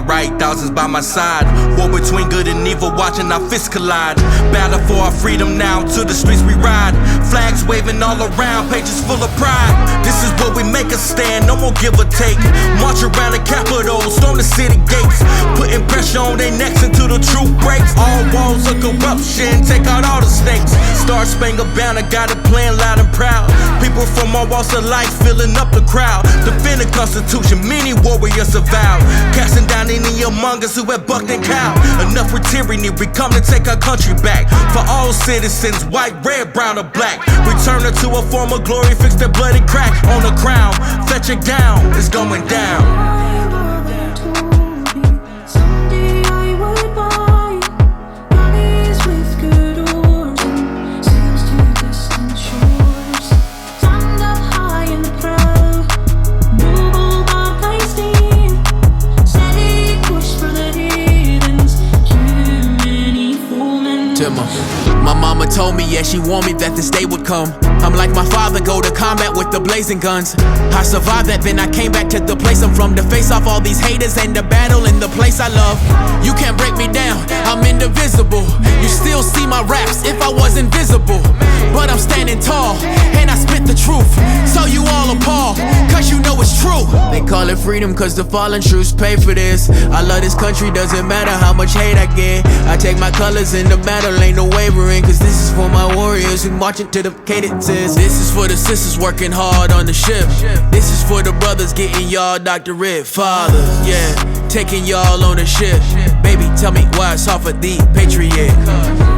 my right, thousands by my side. War between good and evil, watching our fists collide. Battle for our freedom now, to the streets we ride. Flags waving all around, pages full of pride. This is where we make a stand, no more give or take. March around the Capitol, storm the city gates. Putting pressure on their necks until the truth breaks. All walls of corruption, take out all the snakes. Star Spangled Banner, got it playing loud and proud. People from all walks of life filling up the crowd. Defend the Constitution, many warriors have vowed. Casting down any among us who have bucked and cowed. Enough with tyranny, we come to take our country back. For all citizens, white, red, brown, or black. Return her to a form of glory, fix their bloody crack on the crown. Fetch it down, it's going down. My mama told me, yeah, she warned me that this day would come. I'm like my father, go to combat with the blazing guns. I survived that, then I came back to the place I'm from, to face off all these haters and the battle in the place I love. You can't break me down, I'm indivisible. You still see my raps if I was invisible. But I'm standing tall, and I spit the truth. So you all appalled, cause you know it's true. They call it freedom cause the fallen troops pay for this. I love this country, doesn't matter how much hate I get. I take my colors in the battle, ain't no wavering. Cause this is for my warriors who marching to the cadences. This is for the sisters working hard on the ship. This is for the brothers getting y'all doctorate. Father, yeah, taking y'all on the ship. Baby, tell me why it's hard for the patriot.